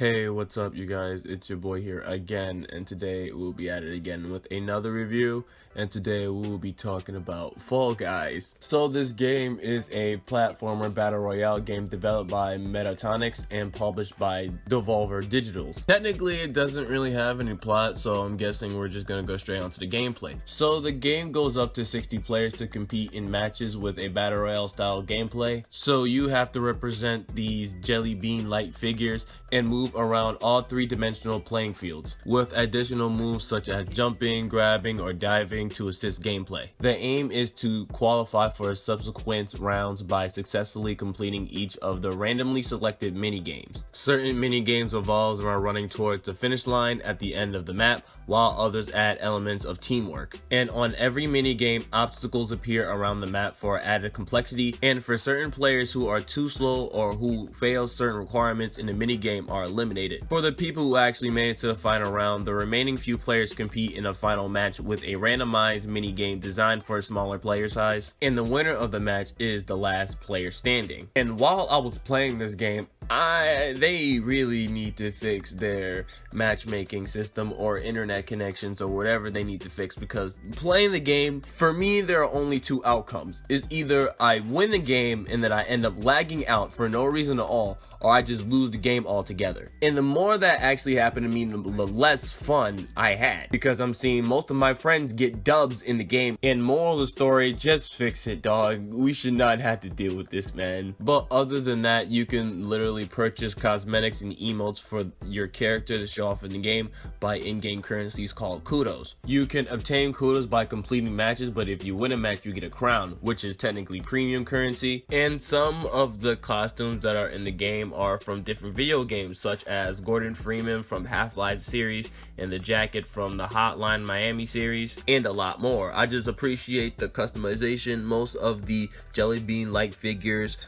Hey, what's up you guys? It's your boy here again, and today we'll be at it again with another review, and today we will be talking about Fall Guys. So this game is a platformer battle royale game developed by Metatonics and published by Devolver Digitals. Technically it doesn't really have any plot, so I'm guessing we're just gonna go straight onto the gameplay. So the game goes up to 60 players to compete in matches with a battle royale style gameplay. So you have to represent these jelly bean light figures and move around all three-dimensional playing fields, with additional moves such as jumping, grabbing, or diving to assist gameplay. The aim is to qualify for subsequent rounds by successfully completing each of the randomly selected mini-games. Certain mini-games revolve around running towards the finish line at the end of the map, while others add elements of teamwork. And on every mini-game, obstacles appear around the map for added complexity, and for certain players who are too slow or who fail certain requirements in the mini-game are eliminated. For the people who actually made it to the final round, the remaining few players compete in a final match with a randomized mini-game designed for a smaller player size, and the winner of the match is the last player standing. And while I was playing this game, they really need to fix their matchmaking system or internet connections or whatever they need to fix, because playing the game, for me, there are only two outcomes. Is either I win the game and then I end up lagging out for no reason at all, or I just lose the game altogether. And the more that actually happened to me, the less fun I had, because I'm seeing most of my friends get dubs in the game. And moral of the story, just fix it, dog. We should not have to deal with this, man. But other than that, you can literally purchase cosmetics and emotes for your character to show off in the game by in-game currencies called kudos. You can obtain kudos by completing matches, but if you win a match you get a crown, which is technically premium currency. And some of the costumes that are in the game are from different video games, such as Gordon Freeman from Half-Life series and the jacket from the Hotline Miami series, and a lot more. I just appreciate the customization. Most of the jelly bean like figures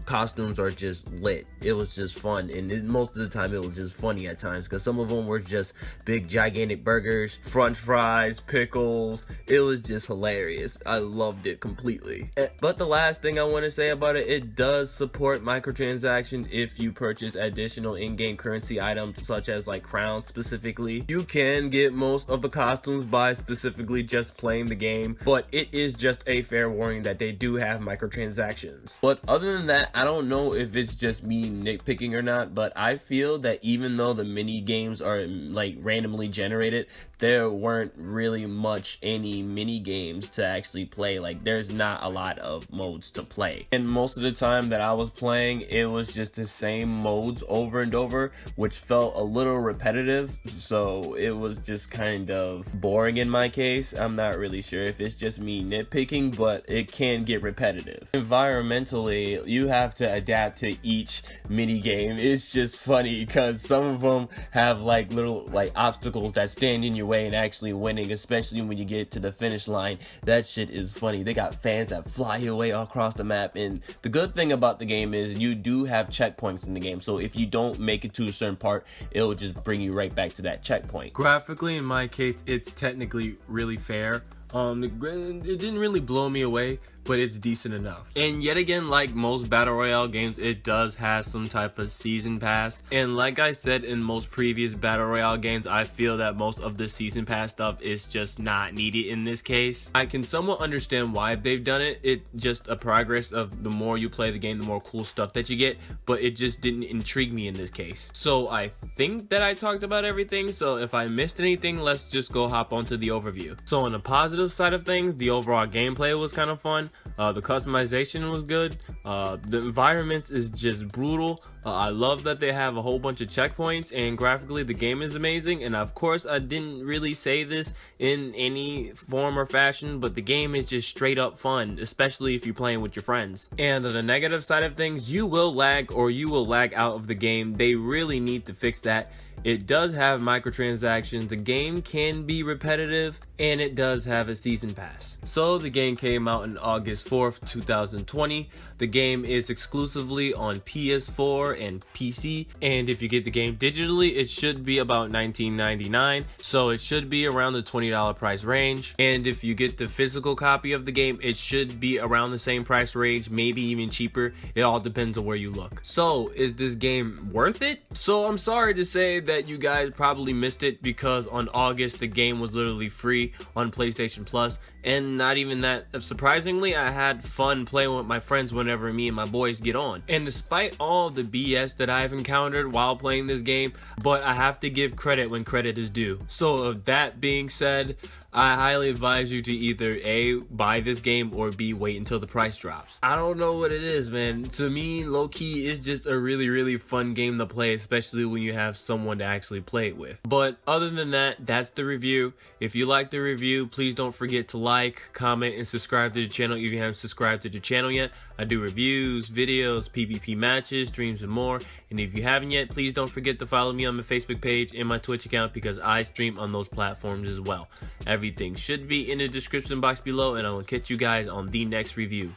costumes are just lit. It was just fun, and most of the time it was just funny at times, because some of them were just big gigantic burgers, french fries, pickles. It was just hilarious. I loved it completely. But the last thing I want to say about it, it does support microtransactions. If you purchase additional in-game currency items such as like crowns specifically, you can get most of the costumes by specifically just playing the game, but it is just a fair warning that they do have microtransactions. But other than that, I don't know if it's just me nitpicking or not, but I feel that even though the mini games are like randomly generated, there weren't really much any mini games to actually play. Like, there's not a lot of modes to play, and most of the time that I was playing, it was just the same modes over and over, which felt a little repetitive, so it was just kind of boring in my case. I'm not really sure if it's just me nitpicking, but it can get repetitive. Environmentally, you have to adapt to each mini game. It's just funny because some of them have like little like obstacles that stand in your way and actually winning, especially when you get to the finish line. That shit is funny. They got fans that fly your way all across the map, and the good thing about the game is you do have checkpoints in the game, so if you don't make it to a certain part, it'll just bring you right back to that checkpoint. Graphically, in my case, it's technically really fair. It didn't really blow me away, but it's decent enough. And yet again, like most battle royale games, it does have some type of season pass, and like I said in most previous battle royale games, I feel that most of the season pass stuff is just not needed in this case. I can somewhat understand why they've done it. It's just a progress of the more you play the game, the more cool stuff that you get, but it just didn't intrigue me in this case. So I think that I talked about everything, so if I missed anything, let's just go hop onto the overview. So on the positive side of things, the overall gameplay was kind of fun. The customization was good. The environments is just brutal. I love that they have a whole bunch of checkpoints, and graphically the game is amazing. And of course, I didn't really say this in any form or fashion, but the game is just straight up fun, especially if you're playing with your friends. And on the negative side of things, you will lag or you will lag out of the game. They really need to fix that. It does have microtransactions, the game can be repetitive, and it does have a season pass. So the game came out on August 4th, 2020. The game is exclusively on PS4 and PC, and if you get the game digitally, it should be about $19.99, so it should be around the $20 price range. And if you get the physical copy of the game, it should be around the same price range, maybe even cheaper. It all depends on where you look. So is this game worth it? So I'm sorry to say that you guys probably missed it, because on August the game was literally free on PlayStation Plus, and not even that surprisingly, I had fun playing with my friends whenever me and my boys get on. And despite all the BS that I've encountered while playing this game, but I have to give credit when credit is due. So of that being said, I highly advise you to either A, buy this game, or B, wait until the price drops. I don't know what it is, man. To me, low-key, it's just a really fun game to play, especially when you have someone to actually play it with. But other than that, that's the review. If you like the review, please don't forget to like, comment, and subscribe to the channel if you haven't subscribed to the channel yet. I do reviews, videos, PvP matches, streams, and more. And if you haven't yet, please don't forget to follow me on my Facebook page and my Twitch account, because I stream on those platforms as well. Everything should be in the description box below, and I will catch you guys on the next review.